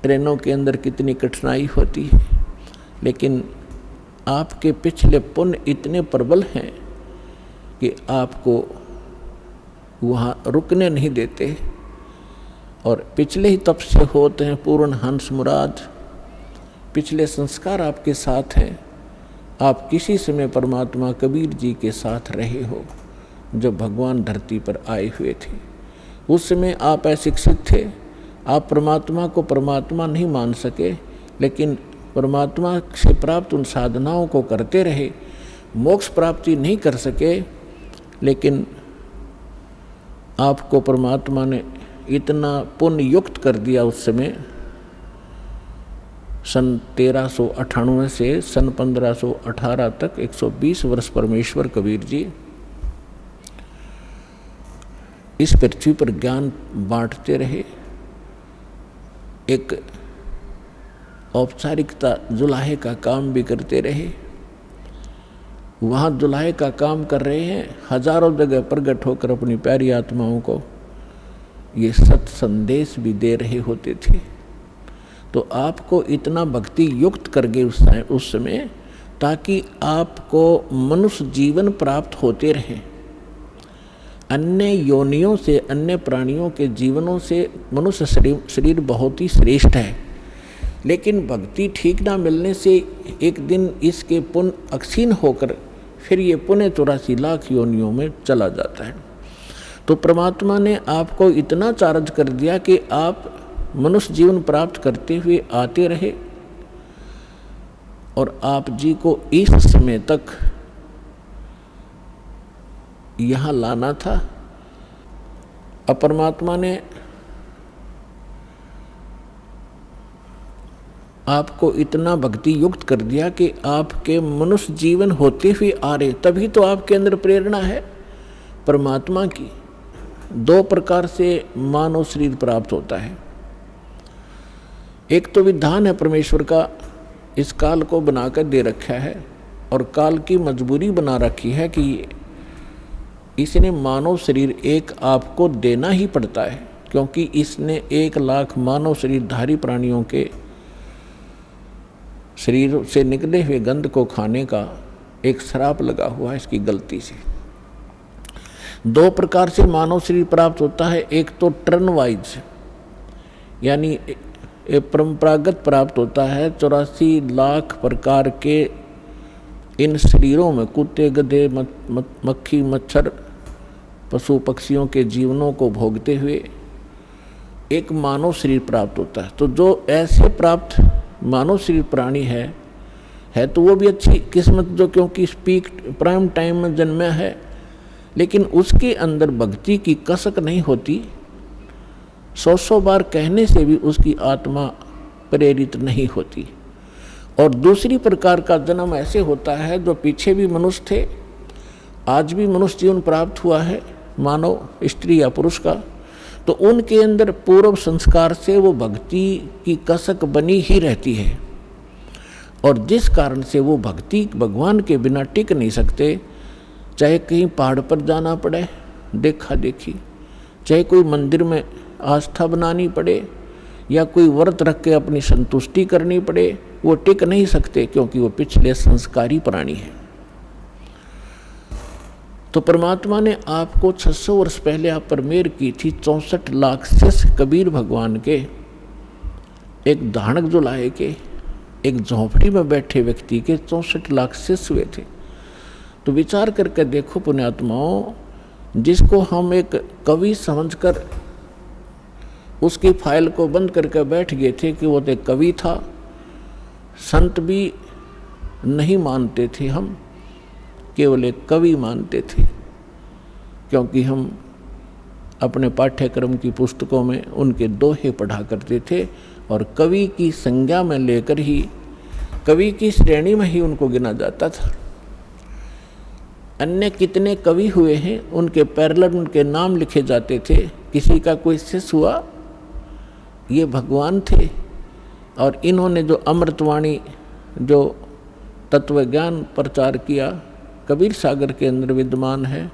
ट्रेनों के अंदर कितनी कठिनाई होती है, लेकिन आपके पिछले पुण्य इतने प्रबल हैं कि आपको वहाँ रुकने नहीं देते। और पिछले ही तप से होते हैं पूर्ण हंस मुराद, पिछले संस्कार आपके साथ हैं। आप किसी समय परमात्मा कबीर जी के साथ रहे हो जब भगवान धरती पर आए हुए थे। उस समय आप अशिक्षित थे, आप परमात्मा को परमात्मा नहीं मान सके, लेकिन परमात्मा से प्राप्त उन साधनाओं को करते रहे, मोक्ष प्राप्ति नहीं कर सके, लेकिन आपको परमात्मा ने इतना पुण्य युक्त कर दिया। उस समय सन 1398 से सन 1518 तक 120 वर्ष परमेश्वर कबीर जी इस पृथ्वी पर ज्ञान बांटते रहे। एक औपचारिकता जुलाहे का काम भी करते रहे। वहाँ जुलाहे का काम कर रहे हैं, हजारों जगह प्रकट होकर अपनी प्यारी आत्माओं को ये सत संदेश भी दे रहे होते थे। तो आपको इतना भक्ति युक्त कर गए उस समय, ताकि आपको मनुष्य जीवन प्राप्त होते रहे। अन्य योनियों से, अन्य प्राणियों के जीवनों से मनुष्य शरीर बहुत ही श्रेष्ठ है, लेकिन भक्ति ठीक ना मिलने से एक दिन इसके पुण्य अक्षीण होकर फिर ये पुनः 84 लाख योनियों में चला जाता है। तो परमात्मा ने आपको इतना चार्ज कर दिया कि आप मनुष्य जीवन प्राप्त करते हुए आते रहे, और आप जी को इस समय तक यहाँ लाना था। अब परमात्मा ने आपको इतना भक्ति युक्त कर दिया कि आपके मनुष्य जीवन होते हुए आ रहे, तभी तो आपके अंदर प्रेरणा है परमात्मा की। 2 प्रकार से मानव शरीर प्राप्त होता है। एक तो विधान है परमेश्वर का, इस काल को बनाकर दे रखा है, और काल की मजबूरी बना रखी है कि इसने मानव शरीर एक आपको देना ही पड़ता है, क्योंकि इसने 1 लाख मानव शरीरधारी प्राणियों के शरीर से निकले हुए गंध को खाने का एक श्राप लगा हुआ है इसकी गलती से। 2 प्रकार से मानव शरीर प्राप्त होता है। एक तो टर्न वाइज, यानी परंपरागत प्राप्त होता है। 84 लाख प्रकार के इन शरीरों में कुत्ते, गधे, मक्खी, मच्छर, पशु पक्षियों के जीवनों को भोगते हुए एक मानव शरीर प्राप्त होता है। तो जो ऐसे प्राप्त मानव शरीर प्राणी है तो वो भी अच्छी किस्मत, जो क्योंकि पीक प्राइम टाइम में जन्मा है, लेकिन उसके अंदर भक्ति की कसक नहीं होती। 100 बार कहने से भी उसकी आत्मा प्रेरित नहीं होती। और दूसरी प्रकार का जन्म ऐसे होता है, जो पीछे भी मनुष्य थे, आज भी मनुष्य जीवन प्राप्त हुआ है, मानव स्त्री या पुरुष का, तो उनके अंदर पूर्व संस्कार से वो भक्ति की कसक बनी ही रहती है, और जिस कारण से वो भक्ति भगवान के बिना टिक नहीं सकते। चाहे कहीं पहाड़ पर जाना पड़े देखा देखी, चाहे कोई मंदिर में आस्था बनानी पड़े, या कोई व्रत रख के अपनी संतुष्टि करनी पड़े, वो टिक नहीं सकते, क्योंकि वो पिछले संस्कारी प्राणी है। तो परमात्मा ने आपको 600 वर्ष पहले आप पर मेहर की थी। 64 लाख शिष्य कबीर भगवान के, एक धानक जो लाए के, एक झोंपड़ी में बैठे व्यक्ति के 64 लाख शिष्य हुए थे। तो विचार करके देखो पुण्यात्माओं, जिसको हम एक कवि समझकर उसकी फाइल को बंद करके बैठ गए थे कि वो तो एक कवि था, संत भी नहीं मानते थे, हम केवल एक कवि मानते थे, क्योंकि हम अपने पाठ्यक्रम की पुस्तकों में उनके दोहे पढ़ा करते थे, और कवि की संज्ञा में लेकर ही, कवि की श्रेणी में ही उनको गिना जाता था। अन्य कितने कवि हुए हैं, उनके पैरेलल उनके नाम लिखे जाते थे। किसी का कोई शिष्य हुआ, ये भगवान थे, और इन्होंने जो अमृतवाणी, जो तत्व ज्ञान प्रचार किया, कबीर सागर के अंदर विद्यमान है,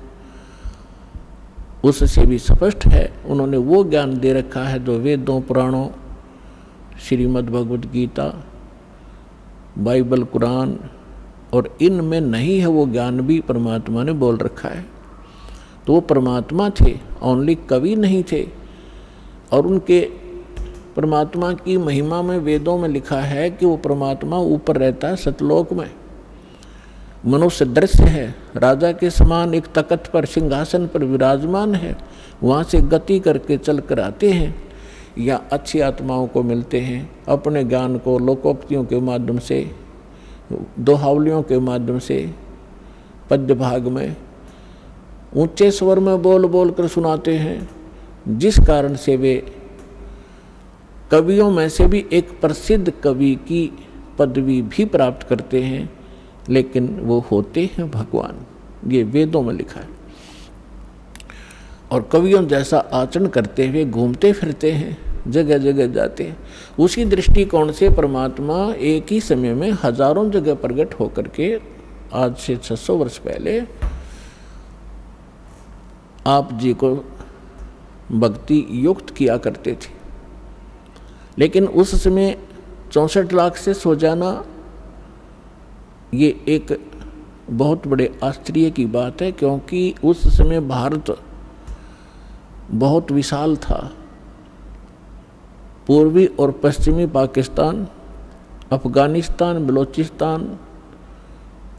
उससे भी स्पष्ट है। उन्होंने वो ज्ञान दे रखा है जो वेदों, पुराणों, श्रीमद् भगवद गीता, बाइबल, कुरान और इनमें नहीं है, वो ज्ञान भी परमात्मा ने बोल रखा है। तो वो परमात्मा थे, ओनली कवि नहीं थे। और उनके परमात्मा की महिमा में वेदों में लिखा है कि वो परमात्मा ऊपर रहता है सतलोक में, मनुष्य दृश्य है, राजा के समान एक तख्त पर, सिंहासन पर विराजमान है, वहाँ से गति करके चल कर आते हैं, या अच्छी आत्माओं को मिलते हैं, अपने ज्ञान को लोकोक्तियों के माध्यम से, दोहावलियों के माध्यम से, पद्य भाग में ऊंचे स्वर में बोल बोल कर सुनाते हैं, जिस कारण से वे कवियों में से भी एक प्रसिद्ध कवि की पदवी भी प्राप्त करते हैं, लेकिन वो होते हैं भगवान। ये वेदों में लिखा है। और कवियों जैसा आचरण करते हुए घूमते फिरते हैं, जगह जगह जाते हैं। उसी दृष्टिकोण से परमात्मा एक ही समय में हजारों जगह प्रकट होकर के आज से 600 वर्ष पहले आप जी को भक्ति युक्त किया करते थे। लेकिन उस समय 64 लाख से सो जाना, ये एक बहुत बड़े आश्चर्य की बात है, क्योंकि उस समय भारत बहुत विशाल था। पूर्वी और पश्चिमी पाकिस्तान, अफगानिस्तान, बलूचिस्तान,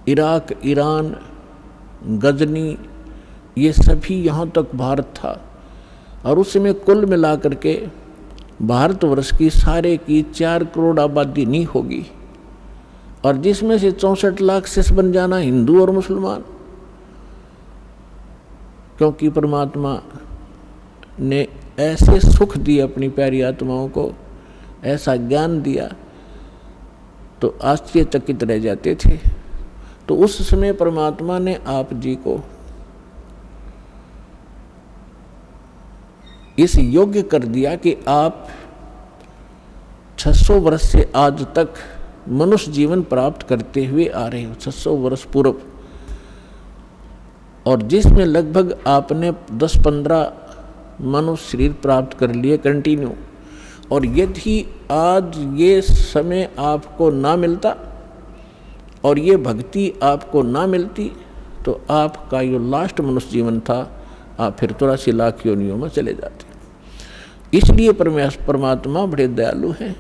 इराक, ईरान, गजनी, ये सभी यहाँ तक भारत था। और उसमें कुल मिलाकर के भारतवर्ष की सारे की 4 करोड़ आबादी नहीं होगी, और जिसमें से 64 लाख शेष बन जाना हिंदू और मुसलमान, क्योंकि परमात्मा ने ऐसे सुख दिए अपनी प्यारी आत्माओं को, ऐसा ज्ञान दिया, तो आश्चर्यचकित रह जाते थे। तो उस समय परमात्मा ने आप जी को इस योग्य कर दिया कि आप 600 वर्ष से आज तक मनुष्य जीवन प्राप्त करते हुए आ रहे हो, 600 वर्ष पूर्व, और जिसमें लगभग आपने 10-15 मनुष्य शरीर प्राप्त कर लिए कंटिन्यू। और यदि आज ये समय आपको ना मिलता और ये भक्ति आपको ना मिलती, तो आपका जो लास्ट मनुष्य जीवन था, आप फिर 83 लाख योनियों में चले जाते। इसलिए परमात्मा बड़े दयालु हैं।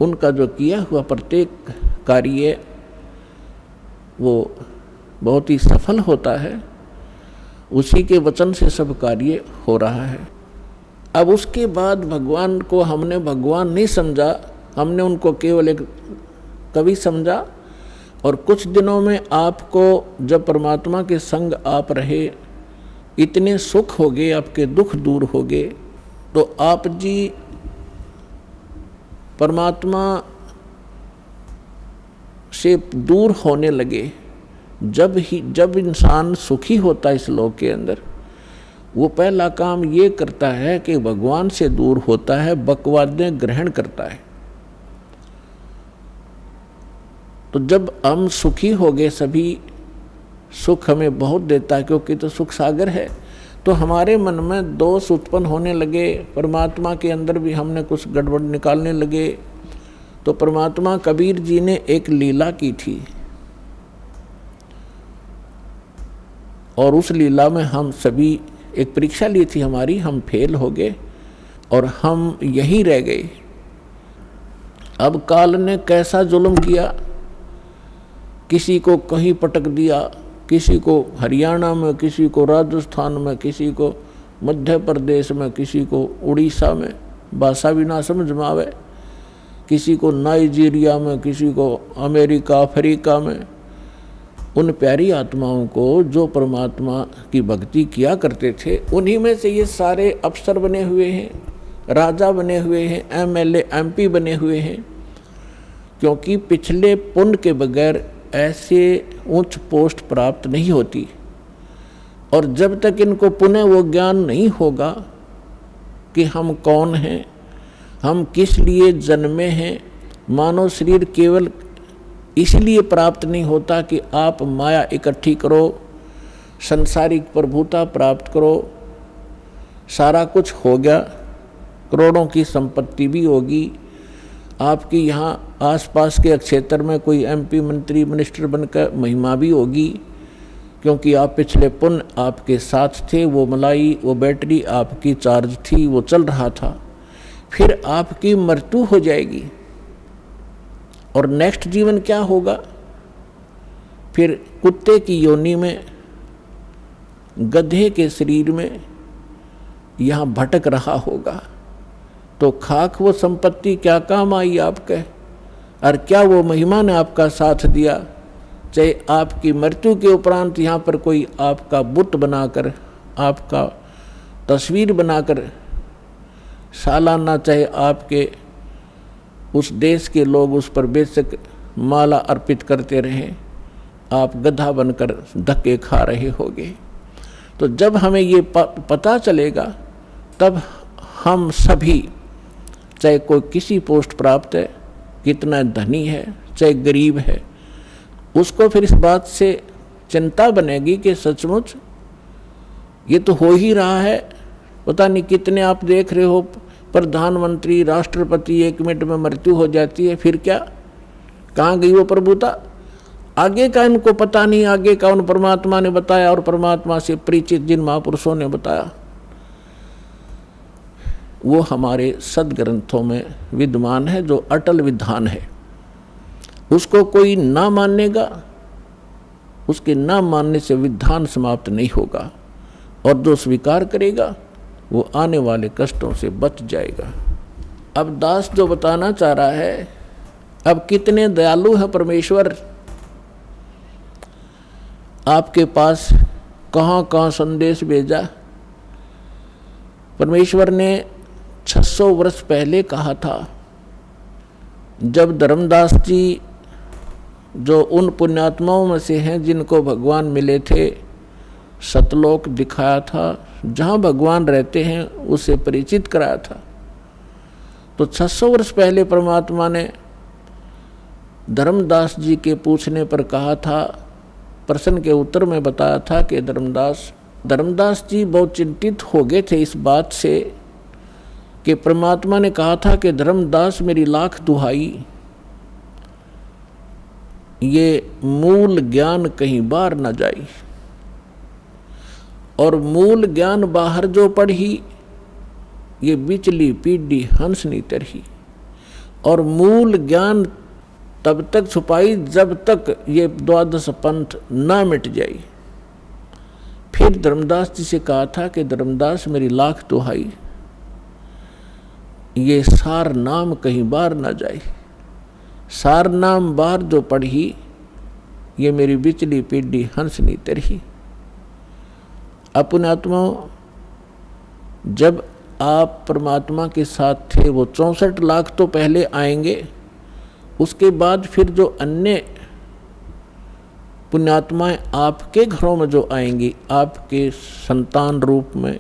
उनका जो किया हुआ प्रत्येक कार्य वो बहुत ही सफल होता है, उसी के वचन से सब कार्य हो रहा है। अब उसके बाद भगवान को हमने भगवान नहीं समझा, हमने उनको केवल एक कवि समझा। और कुछ दिनों में आपको जब परमात्मा के संग आप रहे, इतने सुख हो गए, आपके दुख दूर हो गए, तो आप जी परमात्मा से दूर होने लगे। जब इंसान सुखी होता है इस लोक के अंदर, वो पहला काम ये करता है कि भगवान से दूर होता है, बकवादें ग्रहण करता है। तो जब हम सुखी हो गए, सभी सुख हमें बहुत देता है, क्योंकि तो सुख सागर है, तो हमारे मन में दोष उत्पन्न होने लगे। परमात्मा के अंदर भी हमने कुछ गड़बड़ निकालने लगे। तो परमात्मा कबीर जी ने एक लीला की थी, और उस लीला में हम सभी एक परीक्षा ली थी हमारी, हम फेल हो गए और हम यहीं रह गए। अब काल ने कैसा जुल्म किया, किसी को कहीं पटक दिया, किसी को हरियाणा में, किसी को राजस्थान में, किसी को मध्य प्रदेश में, किसी को उड़ीसा में, भाषा भी ना समझ में आवे, किसी को नाइजीरिया में, किसी को अमेरिका अफ्रीका में। उन प्यारी आत्माओं को जो परमात्मा की भक्ति किया करते थे, उन्हीं में से ये सारे अफसर बने हुए हैं, राजा बने हुए हैं, MLA MP बने हुए हैं, क्योंकि पिछले पुण्य के बगैर ऐसे उच्च पोस्ट प्राप्त नहीं होती। और जब तक इनको पुनः वो ज्ञान नहीं होगा कि हम कौन हैं, हम किस लिए जन्मे हैं। मानव शरीर केवल इसलिए प्राप्त नहीं होता कि आप माया इकट्ठी करो, संसारिक प्रभुता प्राप्त करो, सारा कुछ हो गया, करोड़ों की संपत्ति भी होगी, आपकी यहाँ आसपास के क्षेत्र में कोई MP मंत्री मिनिस्टर बनकर महिमा भी होगी, क्योंकि आप पिछले पुण्य आपके साथ थे, वो मलाई, वो बैटरी आपकी चार्ज थी, वो चल रहा था। फिर आपकी मृत्यु हो जाएगी, और नेक्स्ट जीवन क्या होगा, फिर कुत्ते की योनि में, गधे के शरीर में यहाँ भटक रहा होगा। तो खाक वो संपत्ति क्या काम आई आपके, और क्या वो महिमा ने आपका साथ दिया। चाहे आपकी मृत्यु के उपरांत यहाँ पर कोई आपका बुत बनाकर, आपका तस्वीर बनाकर सालाना, चाहे आपके उस देश के लोग उस पर बेशक माला अर्पित करते रहें, आप गधा बनकर धक्के खा रहे होगे। तो जब हमें ये पता चलेगा, तब हम सभी, चाहे कोई किसी पोस्ट प्राप्त है, कितना धनी है, चाहे गरीब है, उसको फिर इस बात से चिंता बनेगी कि सचमुच ये तो हो ही रहा है। पता नहीं कितने आप देख रहे हो, प्रधानमंत्री, राष्ट्रपति, 1 मिनट में मृत्यु हो जाती है, फिर क्या, कहाँ गई वो प्रभुता। आगे का इनको पता नहीं, आगे का उन परमात्मा ने बताया, और परमात्मा से परिचित जिन महापुरुषों ने बताया, वो हमारे सदग्रंथों में विद्यमान है, जो अटल विधान है। उसको कोई ना मानेगा, उसके न मानने से विधान समाप्त नहीं होगा, और जो स्वीकार करेगा वो आने वाले कष्टों से बच जाएगा। अब दास जो बताना चाह रहा है, अब कितने दयालु है परमेश्वर, आपके पास कहाँ कहाँ संदेश भेजा। परमेश्वर ने 600 वर्ष पहले कहा था, जब धर्मदास जी जो उन पुण्यात्माओं में से हैं जिनको भगवान मिले थे, सतलोक दिखाया था, जहाँ भगवान रहते हैं उसे परिचित कराया था। तो 600 वर्ष पहले परमात्मा ने धर्मदास जी के पूछने पर कहा था, प्रश्न के उत्तर में बताया था कि धर्मदास जी बहुत चिंतित हो गए थे इस बात से कि परमात्मा ने कहा था कि धर्मदास मेरी लाख दुहाई, ये मूल ज्ञान कहीं बाहर न जाई, और मूल ज्ञान बाहर जो पढ़ी ये बिचली पीढ़ी हंस नहीं तरही, और मूल ज्ञान तब तक छुपाई जब तक ये द्वादश पंथ ना मिट जाए। फिर धर्मदास जी से कहा था कि धर्मदास मेरी लाख दुहाई, ये सार नाम कहीं बाहर ना जाए, सार नाम बाहर जो पढ़ी ये मेरी बिचली पीढ़ी हंस नहीं तरही। अपने आत्मा जब आप परमात्मा के साथ थे, वो 64 लाख तो पहले आएंगे, उसके बाद फिर जो अन्य पुण्यात्माएं आपके घरों में जो आएंगी, आपके संतान रूप में,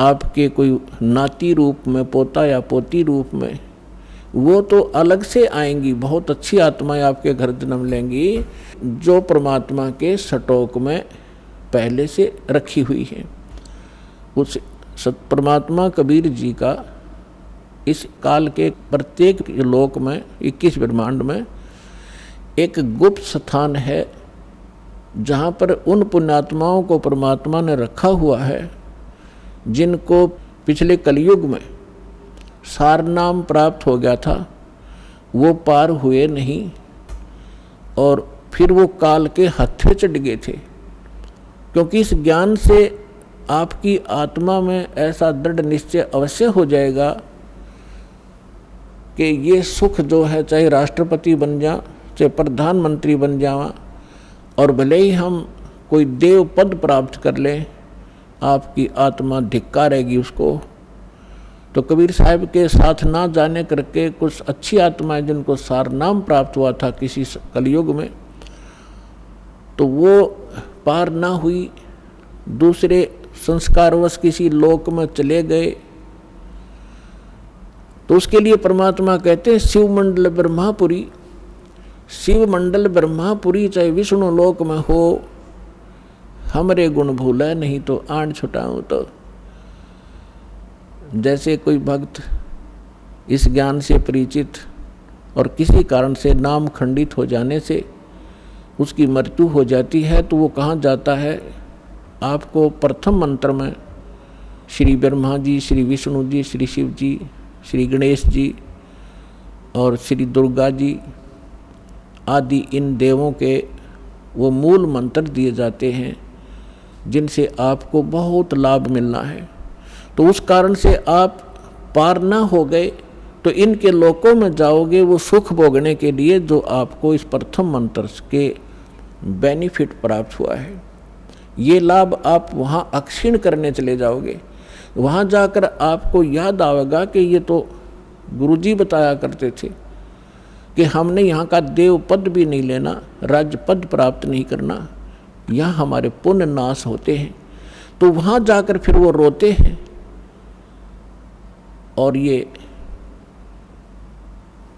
आपके कोई नाती रूप में, पोता या पोती रूप में, वो तो अलग से आएंगी। बहुत अच्छी आत्माएं आपके घर जन्म लेंगी जो परमात्मा के सटोक में पहले से रखी हुई है। उस परमात्मा कबीर जी का इस काल के प्रत्येक लोक में 21 ब्रह्मांड में एक गुप्त स्थान है जहाँ पर उन पुण्यात्माओं को परमात्मा ने रखा हुआ है जिनको पिछले कलयुग में सार नाम प्राप्त हो गया था, वो पार हुए नहीं और फिर वो काल के हत्थे चढ़ गए थे। क्योंकि इस ज्ञान से आपकी आत्मा में ऐसा दृढ़ निश्चय अवश्य हो जाएगा कि ये सुख जो है, चाहे राष्ट्रपति बन जा, चाहे प्रधानमंत्री बन जावा, और भले ही हम कोई देव पद प्राप्त कर लें, आपकी आत्मा धिक्कारेगी उसको। तो कबीर साहब के साथ ना जाने करके कुछ अच्छी आत्माएं जिनको सार नाम प्राप्त हुआ था किसी कलयुग में, तो वो पार ना हुई, दूसरे संस्कारवश किसी लोक में चले गए। तो उसके लिए परमात्मा कहते हैं शिव मंडल ब्रह्मापुरी, शिव मंडल ब्रह्मापुरी चाहे विष्णु लोक में हो, हमरे गुण भूला नहीं तो आन छुटाऊं। तो जैसे कोई भक्त इस ज्ञान से परिचित और किसी कारण से नाम खंडित हो जाने से उसकी मृत्यु हो जाती है, तो वो कहाँ जाता है? आपको प्रथम मंत्र में श्री ब्रह्मा जी, श्री विष्णु जी, श्री शिव जी, श्री गणेश जी और श्री दुर्गा जी आदि इन देवों के वो मूल मंत्र दिए जाते हैं जिनसे आपको बहुत लाभ मिलना है। तो उस कारण से आप पार ना हो गए तो इनके लोकों में जाओगे वो सुख भोगने के लिए जो आपको इस प्रथम मंत्र के बेनिफिट प्राप्त हुआ है। ये लाभ आप वहाँ अक्षीण करने चले जाओगे। वहाँ जाकर आपको याद आएगा कि ये तो गुरुजी बताया करते थे कि हमने यहाँ का देव पद भी नहीं लेना, राज्य पद प्राप्त नहीं करना, यहाँ हमारे पुण्य नाश होते हैं। तो वहाँ जाकर फिर वो रोते हैं। और ये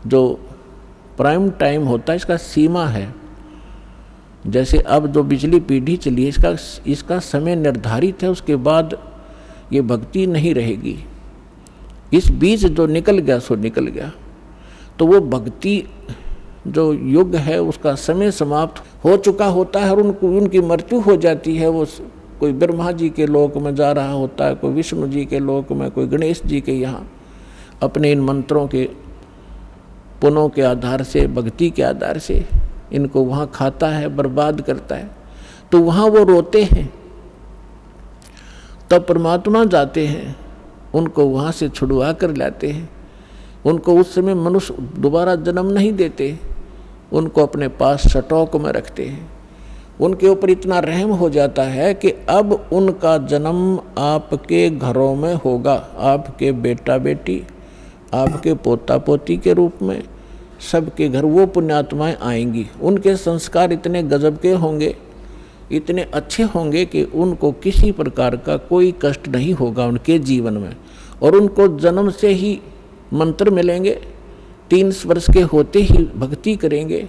जो प्राइम टाइम होता है इसका सीमा है। जैसे अब जो बिजली पीढ़ी चली है इसका समय निर्धारित है, उसके बाद ये भक्ति नहीं रहेगी। इस बीच जो निकल गया सो निकल गया। तो वो भक्ति जो युग है उसका समय समाप्त हो चुका होता है और उनकी मृत्यु हो जाती है। वो कोई ब्रह्मा जी के लोक में जा रहा होता है, कोई विष्णु जी के लोक में, कोई गणेश जी के यहाँ अपने इन मंत्रों के पुनों के आधार से, भक्ति के आधार से इनको वहाँ खाता है, बर्बाद करता है। तो वहाँ वो रोते हैं, तब परमात्मा जाते हैं, उनको वहाँ से छुड़वा कर लाते हैं। उनको उस समय मनुष्य दोबारा जन्म नहीं देते, उनको अपने पास स्टॉक में रखते हैं। उनके ऊपर इतना रहम हो जाता है कि अब उनका जन्म आपके घरों में होगा, आपके बेटा बेटी, आपके पोता पोती के रूप में सबके घर वो पुण्यात्माएं आएंगी। उनके संस्कार इतने गजब के होंगे, इतने अच्छे होंगे कि उनको किसी प्रकार का कोई कष्ट नहीं होगा उनके जीवन में। और उनको जन्म से ही मंत्र मिलेंगे, 3 वर्ष के होते ही भक्ति करेंगे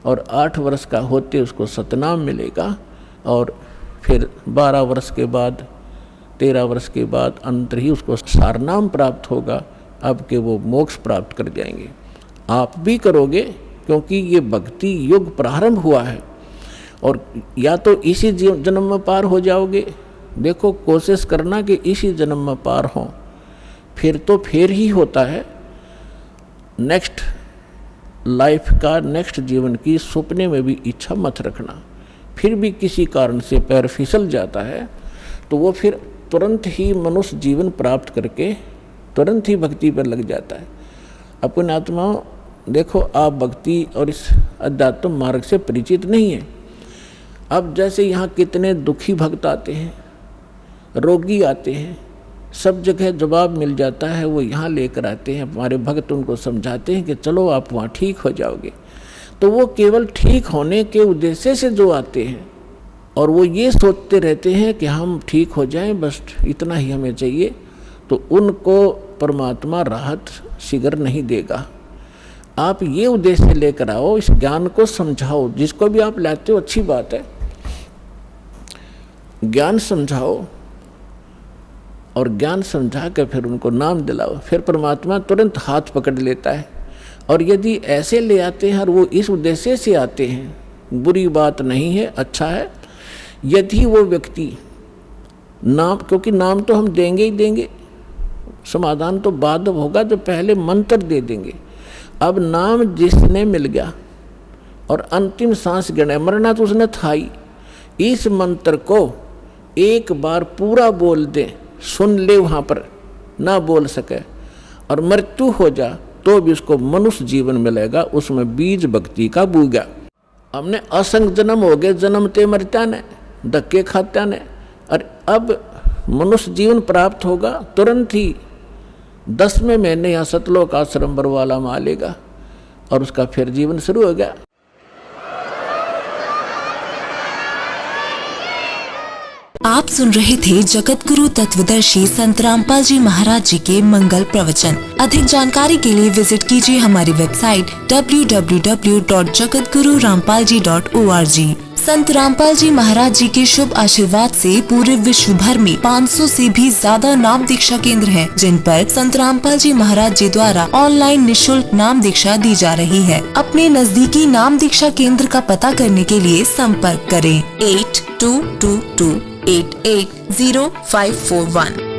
और 8 वर्ष का होते उसको सतनाम मिलेगा। और फिर 12 वर्ष के बाद, 13 वर्ष के बाद अंतर ही उसको सारनाम प्राप्त होगा। अब के वो मोक्ष प्राप्त कर जाएंगे। आप भी करोगे, क्योंकि ये भक्ति युग प्रारंभ हुआ है। और या तो इसी जन्म में पार हो जाओगे, देखो कोशिश करना कि इसी जन्म में पार हो, फिर तो फिर ही होता है। नेक्स्ट लाइफ का, नेक्स्ट जीवन की सपने में भी इच्छा मत रखना। फिर भी किसी कारण से पैर फिसल जाता है तो वो फिर तुरंत ही मनुष्य जीवन प्राप्त करके तुरंत ही भक्ति पर लग जाता है। अपने आत्माओं, देखो आप भक्ति और इस अध्यात्म मार्ग से परिचित नहीं है। अब जैसे यहाँ कितने दुखी भक्त आते हैं, रोगी आते हैं, सब जगह जवाब मिल जाता है, वो यहाँ लेकर आते हैं। हमारे भक्त उनको समझाते हैं कि चलो आप वहाँ ठीक हो जाओगे। तो वो केवल ठीक होने के उद्देश्य से जो आते हैं और वो ये सोचते रहते हैं कि हम ठीक हो जाएं, बस इतना ही हमें चाहिए, तो उनको परमात्मा राहत शीघ्र नहीं देगा। आप ये उद्देश्य लेकर आओ, इस ज्ञान को समझाओ। जिसको भी आप लाते हो अच्छी बात है, ज्ञान समझाओ और ज्ञान समझा कर फिर उनको नाम दिलाओ। फिर परमात्मा तुरंत हाथ पकड़ लेता है। और यदि ऐसे ले आते हैं और वो इस उद्देश्य से आते हैं, बुरी बात नहीं है, अच्छा है। यदि वो व्यक्ति नाम, क्योंकि नाम तो हम देंगे ही देंगे, समाधान तो बाद होगा, तो पहले मंत्र दे देंगे। अब नाम जिसने मिल गया और अंतिम सांस गिने, मरना तो उसने था ही, इस मंत्र को एक बार पूरा बोल दे, सुन ले, वहाँ पर ना बोल सके और मृत्यु हो जा तो भी उसको मनुष्य जीवन मिलेगा, उसमें बीज भक्ति का बूगा। हमने असंग जन्म हो गए, जन्मते मरता ने, धक्के खाता ने, और अब मनुष्य जीवन प्राप्त होगा तुरंत ही 10वें महीने यहाँ सतलोक आश्रम बरवाला में आ लेगा और उसका फिर जीवन शुरू हो गया। आप सुन रहे थे जगत गुरु तत्वदर्शी संत रामपाल जी महाराज जी के मंगल प्रवचन। अधिक जानकारी के लिए विजिट कीजिए हमारी वेबसाइट www.jagatgururampalji.org। संत रामपाल जी महाराज जी के शुभ आशीर्वाद से पूरे विश्व भर में 500 से भी ज्यादा नाम दीक्षा केंद्र हैं, जिन पर संत रामपाल जी महाराज जी द्वारा ऑनलाइन निशुल्क नाम दीक्षा दी जा रही है। अपने नजदीकी नाम दीक्षा केंद्र का पता करने के लिए संपर्क करें 8222880541।